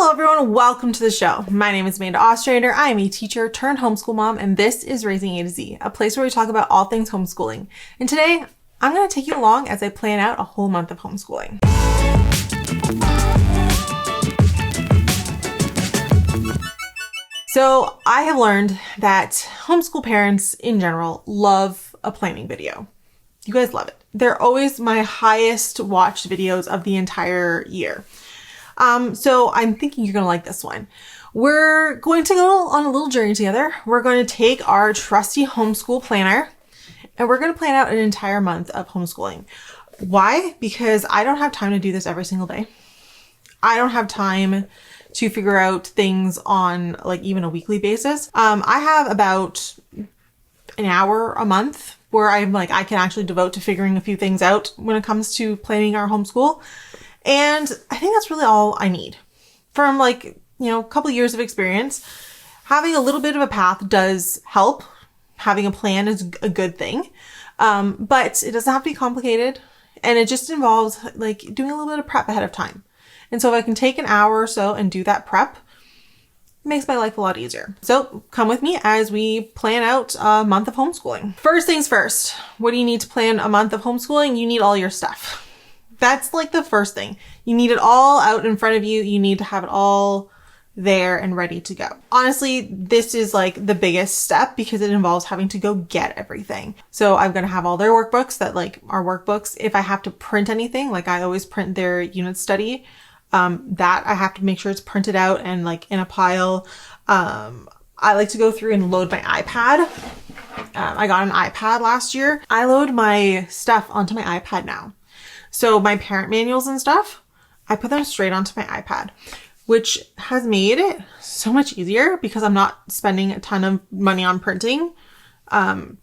Hello everyone, welcome to the show. My name is Amanda Ostrander. I am a teacher turned homeschool mom, and this is Raising A to Z, a place where we talk about all things homeschooling. And today, I'm going to take you along as I plan out a whole month of homeschooling. So I have learned that homeschool parents in general love a planning video. You guys love it. They're always my highest watched videos of the entire year. So I'm thinking you're going to like this one. We're going to go on a little journey together. We're going to take our trusty homeschool planner and we're going to plan out an entire month of homeschooling. Why? Because I don't have time to do this every single day. I don't have time to figure out things on like even a weekly basis. I have about an hour a month where I can actually devote to figuring a few things out when it comes to planning our homeschool. And I think that's really all I need. From a couple years of experience, having a little bit of a path does help. Having a plan is a good thing. But it doesn't have to be complicated. And it just involves doing a little bit of prep ahead of time. And so if I can take an hour or so and do that prep, it makes my life a lot easier. So come with me as we plan out a month of homeschooling. First things first, what do you need to plan a month of homeschooling? You need all your stuff. That's the first thing. You need it all out in front of you. You need to have it all there and ready to go. Honestly, this is the biggest step because it involves having to go get everything. So I'm going to have all their workbooks that are workbooks. If I have to print anything, I always print their unit study, that I have to make sure it's printed out and in a pile. I like to go through and load my iPad. I got an iPad last year. I load my stuff onto my iPad now. So my parent manuals and stuff, I put them straight onto my iPad, which has made it so much easier because I'm not spending a ton of money on printing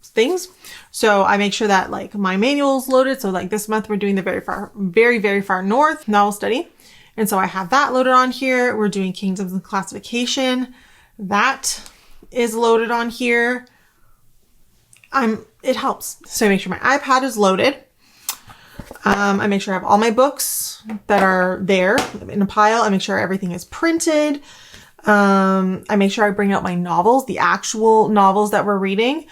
things. So I make sure that my manual's loaded. So this month we're doing the very far north novel study. And so I have that loaded on here. We're doing kingdoms and classification. That is loaded on here. It helps. So I make sure my iPad is loaded. I make sure I have all my books that are there in a pile. I make sure everything is printed. I make sure I bring out my novels, the actual novels that we're reading.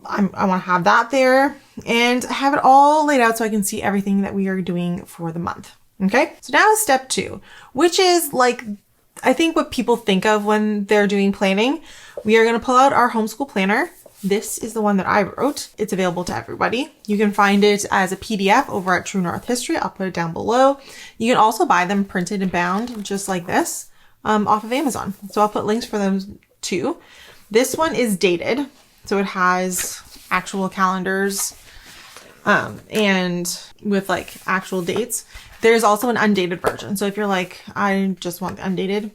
I want to have that there and have it all laid out so I can see everything that we are doing for the month. Okay. So now step 2, which is I think what people think of when they're doing planning. We are going to pull out our homeschool planner. This is the one that I wrote. It's available to everybody. You can find it as a PDF over at True North History. I'll put it down below. You can also buy them printed and bound just like this off of Amazon. So I'll put links for them too. This one is dated. So it has actual calendars and with actual dates. There's also an undated version. So if you're I just want the undated,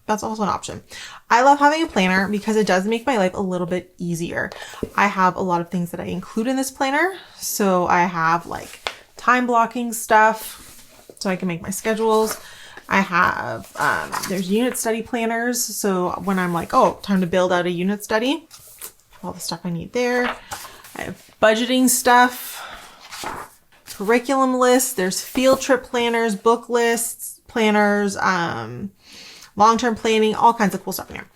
that's also an option. I love having a planner because it does make my life a little bit easier. I have a lot of things that I include in this planner. So I have time blocking stuff so I can make my schedules. I have, there's unit study planners. So when I'm time to build out a unit study, all the stuff I need there. I have budgeting stuff, curriculum lists. There's field trip planners, book lists, planners, long-term planning, all kinds of cool stuff in here.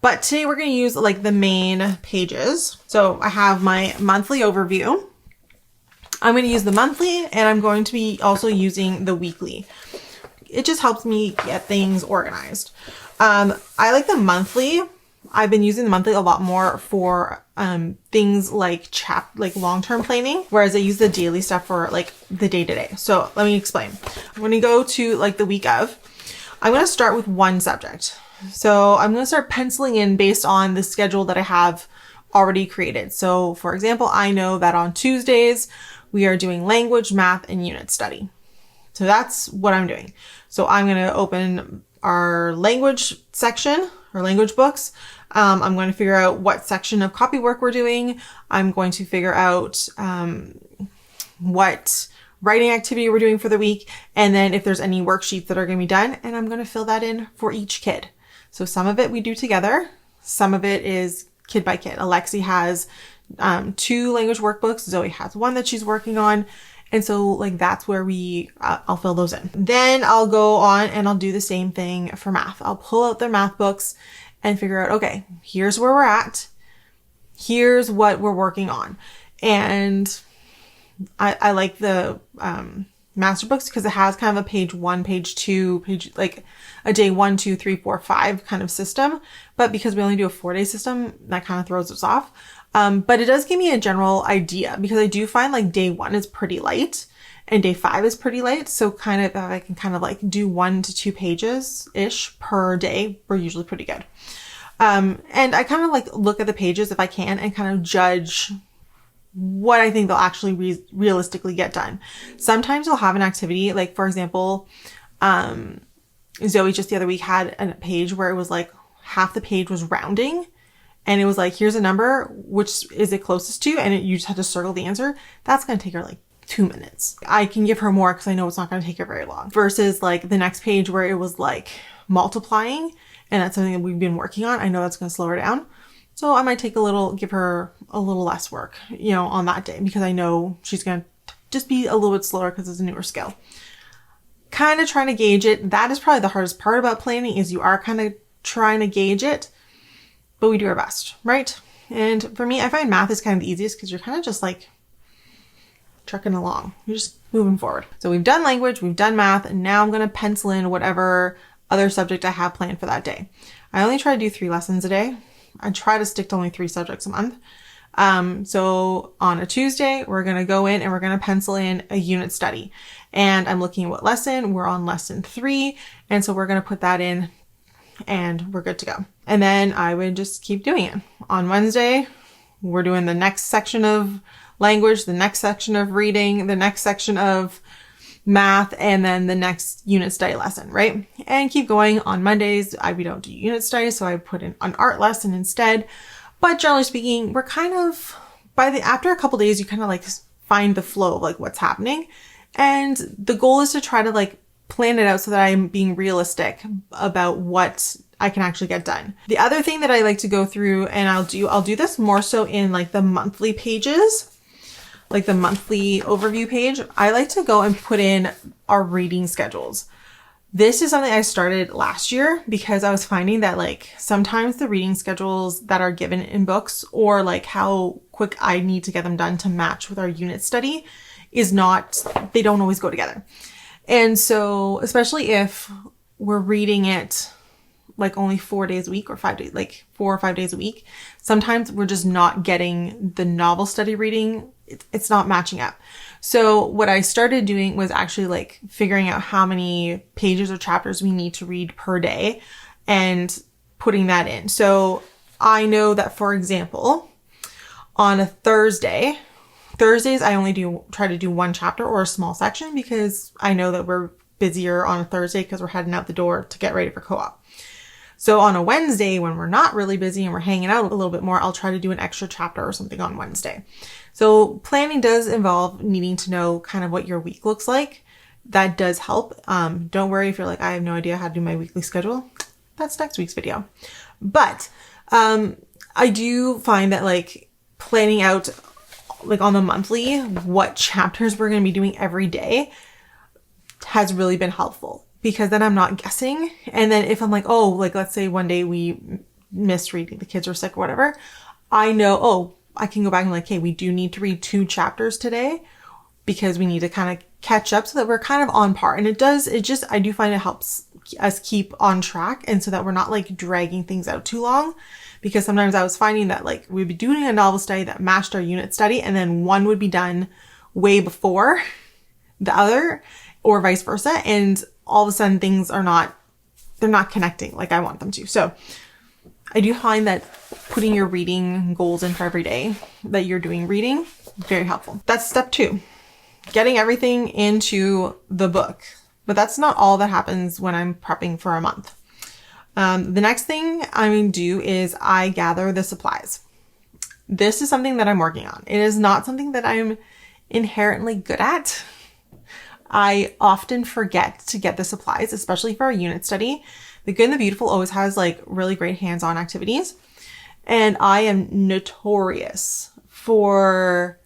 But today we're going to use the main pages. So I have my monthly overview. I'm going to use the monthly and I'm going to be also using the weekly. It just helps me get things organized. I like the monthly. I've been using the monthly a lot more for things long-term planning, whereas I use the daily stuff for the day-to-day. So let me explain. When you go to the week of, I'm going to start with one subject. So I'm going to start penciling in based on the schedule that I have already created. So for example, I know that on Tuesdays, we are doing language, math, and unit study. So that's what I'm doing. So I'm going to open our language section or language books. I'm going to figure out what section of copy work we're doing. I'm going to figure out what writing activity we're doing for the week. And then if there's any worksheets that are going to be done, and I'm going to fill that in for each kid. So some of it we do together. Some of it is kid by kid. Alexi has 2 language workbooks. Zoe has one that she's working on. And so like that's where I'll fill those in. Then I'll go on and I'll do the same thing for math. I'll pull out their math books and figure out, okay, here's where we're at. Here's what we're working on. And I like the master books because it has kind of a page 1, page 2, like a day 1, 2, 3, 4, 5 kind of system. But because we only do a 4-day system, that kind of throws us off. But it does give me a general idea because I do find like day 1 is pretty light and day 5 is pretty light. So kind of, if I can kind of like do 1 to 2 pages ish per day, we're usually pretty good. And I kind of like look at the pages if I can and kind of judge what I think they'll actually realistically get done. Sometimes you'll have an activity, like for example, Zoe just the other week had a page where it was like half the page was rounding and it was like, here's a number, which is it closest to? And you just had to circle the answer. That's going to take her like 2 minutes. I can give her more because I know it's not going to take her very long versus like the next page where it was like multiplying. And that's something that we've been working on. I know that's going to slow her down. So I might give her a little less work, on that day because I know she's going to just be a little bit slower because it's a newer skill. Kind of trying to gauge it. That is probably the hardest part about planning is you are kind of trying to gauge it, but we do our best, right? And for me, I find math is kind of the easiest because you're kind of just like trucking along. You're just moving forward. So we've done language, we've done math, and now I'm going to pencil in whatever other subject I have planned for that day. I only try to do 3 lessons a day. I try to stick to only 3 subjects a month. So on a Tuesday, we're going to go in and we're going to pencil in a unit study. And I'm looking at what lesson. We're on lesson 3. And so we're going to put that in and we're good to go. And then I would just keep doing it. On Wednesday, we're doing the next section of language, the next section of reading, the next section of math, and then the next unit study lesson, right? And keep going. On Mondays, we don't do unit studies, so I put in an art lesson instead. But generally speaking, we're kind of, after a couple days, you kind of like find the flow of like what's happening. And the goal is to try to like plan it out so that I'm being realistic about what I can actually get done. The other thing that I like to go through, and I'll do this more so in like the monthly pages, like the monthly overview page, I like to go and put in our reading schedules. This is something I started last year because I was finding that like sometimes the reading schedules that are given in books or like how quick I need to get them done to match with our unit study they don't always go together. And so, especially if we're reading it like only 4 days a week or 5 days, like 4 or 5 days a week, sometimes we're just not getting the novel study reading. It's not matching up. So what I started doing was actually like figuring out how many pages or chapters we need to read per day and putting that in. So I know that, for example, on a Thursdays, I only try to do 1 chapter or a small section because I know that we're busier on a Thursday because we're heading out the door to get ready for co-op. So on a Wednesday, when we're not really busy and we're hanging out a little bit more, I'll try to do an extra chapter or something on Wednesday. So planning does involve needing to know kind of what your week looks like. That does help. Don't worry if you're like, I have no idea how to do my weekly schedule. That's next week's video. But I do find that like planning out like on the monthly, what chapters we're going to be doing every day has really been helpful because then I'm not guessing. And then if I'm like, oh, like let's say one day we missed reading, the kids are sick or whatever, I know, I can go back and like, hey, we do need to read 2 chapters today because we need to kind of catch up so that we're kind of on par. And I do find it helps us keep on track and so that we're not like dragging things out too long. Because sometimes I was finding that like we'd be doing a novel study that matched our unit study and then one would be done way before the other or vice versa. And all of a sudden they're not connecting like I want them to. So I do find that putting your reading goals in for every day that you're doing reading, very helpful. That's step 2, getting everything into the book. But that's not all that happens when I'm prepping for a month. The next thing I'm going to do is I gather the supplies. This is something that I'm working on. It is not something that I'm inherently good at. I often forget to get the supplies, especially for our unit study. The Good and the Beautiful always has like really great hands-on activities. And I am notorious for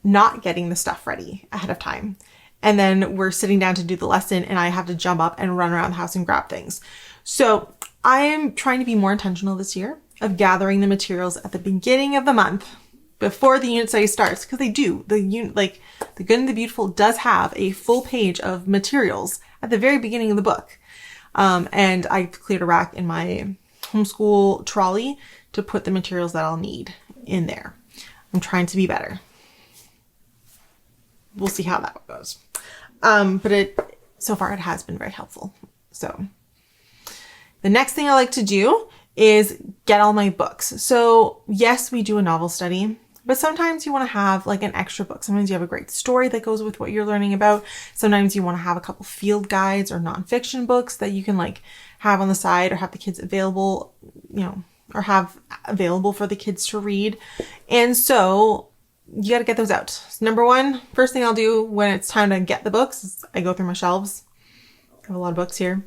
not getting the stuff ready ahead of time. And then we're sitting down to do the lesson and I have to jump up and run around the house and grab things. So I am trying to be more intentional this year of gathering the materials at the beginning of the month before the unit study starts, because they do. The Good and the Beautiful does have a full page of materials at the very beginning of the book. And I cleared a rack in my homeschool trolley to put the materials that I'll need in there. I'm trying to be better. We'll see how that goes. But so far it has been very helpful. So the next thing I like to do is get all my books. So yes, we do a novel study, but sometimes you want to have like an extra book. Sometimes you have a great story that goes with what you're learning about. Sometimes you want to have a couple field guides or nonfiction books that you can like have on the side or have the kids available, or have available for the kids to read. And so you got to get those out. So number one, first thing I'll do when it's time to get the books is I go through my shelves. I have a lot of books here.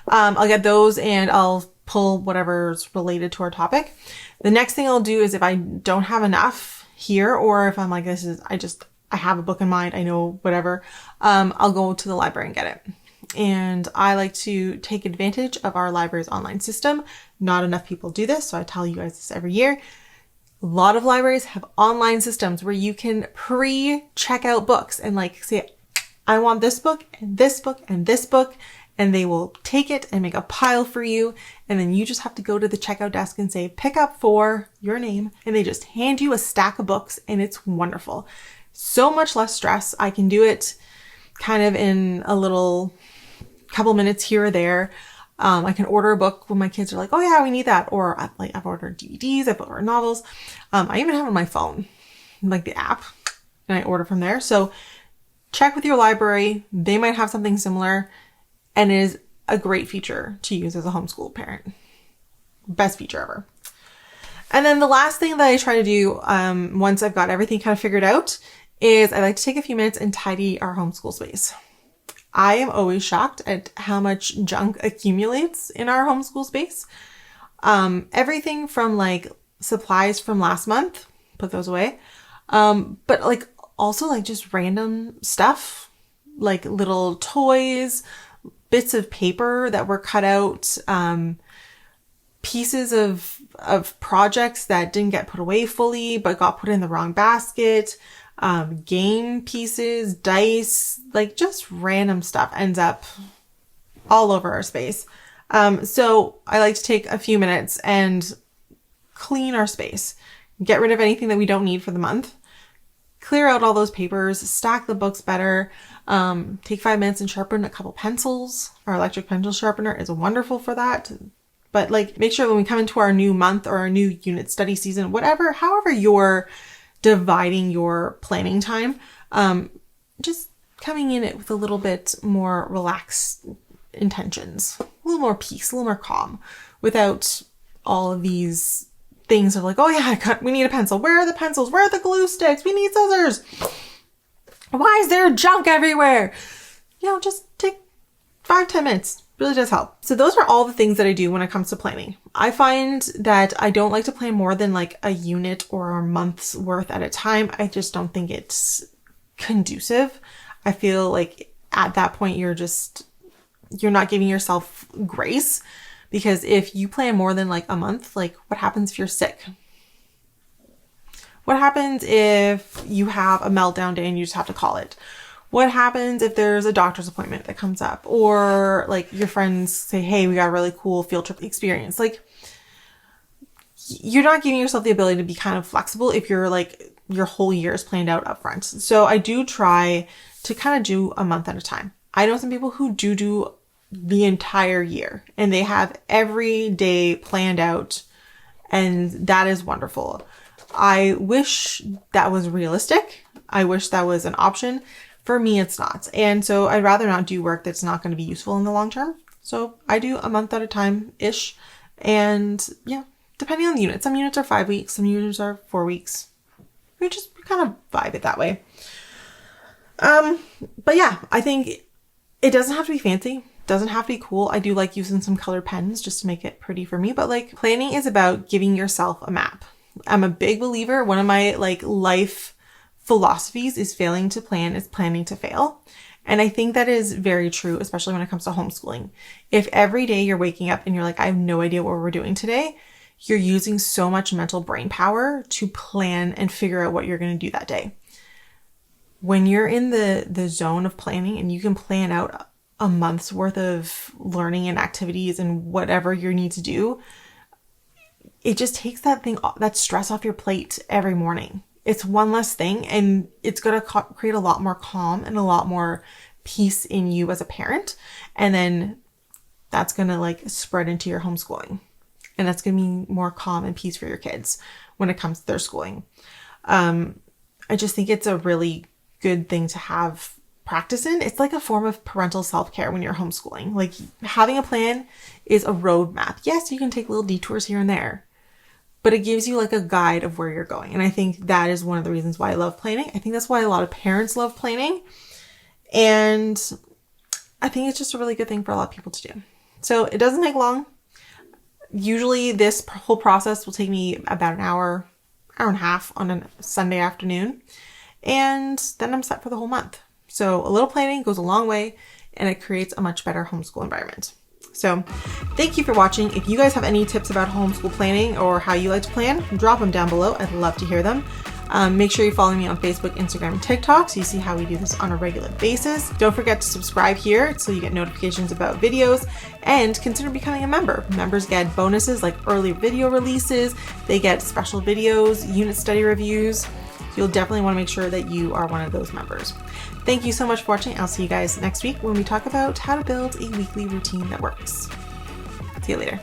I'll get those and I'll pull whatever's related to our topic. The next thing I'll do is if I don't have enough here, or if I'm like, I have a book in mind, I know whatever, I'll go to the library and get it. And I like to take advantage of our library's online system. Not enough people do this, so I tell you guys this every year. A lot of libraries have online systems where you can pre-check out books and like say, I want this book and this book and this book. And they will take it and make a pile for you. And then you just have to go to the checkout desk and say, pick up for your name. And they just hand you a stack of books and it's wonderful. So much less stress. I can do it kind of in a little couple minutes here or there. I can order a book when my kids are like, oh yeah, we need that. Or I've ordered DVDs, I've ordered novels. I even have it on my phone, like the app, and I order from there. So check with your library. They might have something similar. And it is a great feature to use as a homeschool parent. Best feature ever. And then the last thing that I try to do once I've got everything kind of figured out is I like to take a few minutes and tidy our homeschool space. I am always shocked at how much junk accumulates in our homeschool space. Everything from like supplies from last month, put those away. But like also like just random stuff, like little toys, bits of paper that were cut out, pieces of projects that didn't get put away fully, but got put in the wrong basket, game pieces, dice, like just random stuff ends up all over our space. So I like to take a few minutes and clean our space, get rid of anything that we don't need for the month, clear out all those papers, stack the books better, take 5 minutes and sharpen a couple pencils. Our electric pencil sharpener is wonderful for that. But like make sure when we come into our new month or our new unit study season, however you're dividing your planning time, just coming in it with a little bit more relaxed intentions, a little more peace, a little more calm, without all of these things of like, oh yeah, we need a pencil. Where are the pencils? Where are the glue sticks? We need scissors. Why is there junk everywhere? Just take 5-10 minutes. Really does help. So those are all the things that I do when it comes to planning. I find that I don't like to plan more than like a unit or a month's worth at a time. I just don't think it's conducive. I feel like at that point you're not giving yourself grace, because if you plan more than like a month, like what happens if you're sick? What happens if you have a meltdown day and you just have to call it? What happens if there's a doctor's appointment that comes up, or like your friends say, hey, we got a really cool field trip experience? Like you're not giving yourself the ability to be kind of flexible if you're like your whole year is planned out up front. So I do try to kind of do a month at a time. I know some people who do the entire year and they have every day planned out, and that is wonderful. I wish that was realistic. I wish that was an option. For me, it's not. And so I'd rather not do work that's not going to be useful in the long term. So I do a month at a time-ish. And yeah, depending on the unit. Some units are 5 weeks. Some units are 4 weeks. We just kind of vibe it that way. But yeah, I think it doesn't have to be fancy. Doesn't have to be cool. I do like using some colored pens just to make it pretty for me. But like planning is about giving yourself a map. I'm a big believer. One of my like life philosophies is failing to plan is planning to fail. And I think that is very true, especially when it comes to homeschooling. If every day you're waking up and you're like, I have no idea what we're doing today, you're using so much mental brain power to plan and figure out what you're going to do that day. When you're in the zone of planning and you can plan out a month's worth of learning and activities and whatever you need to do, it just takes that stress off your plate every morning. It's one less thing, and it's going to create a lot more calm and a lot more peace in you as a parent. And then that's going to like spread into your homeschooling. And that's going to mean more calm and peace for your kids when it comes to their schooling. I just think it's a really good thing to have practice in. It's like a form of parental self-care when you're homeschooling. Like, having a plan is a roadmap. Yes, you can take little detours here and there, but it gives you like a guide of where you're going. And I think that is one of the reasons why I love planning. I think that's why a lot of parents love planning. And I think it's just a really good thing for a lot of people to do. So it doesn't take long. Usually this whole process will take me about an hour and a half on a Sunday afternoon. And then I'm set for the whole month. So a little planning goes a long way, and it creates a much better homeschool environment. So thank you for watching. If you guys have any tips about homeschool planning or how you like to plan, drop them down below. I'd love to hear them. Make sure you follow me on Facebook, Instagram, and TikTok so you see how we do this on a regular basis. Don't forget to subscribe here so you get notifications about videos, and consider becoming a member. Members get bonuses like early video releases. They get special videos, unit study reviews. You'll definitely want to make sure that you are one of those members. Thank you so much for watching. I'll see you guys next week when we talk about how to build a weekly routine that works. See you later.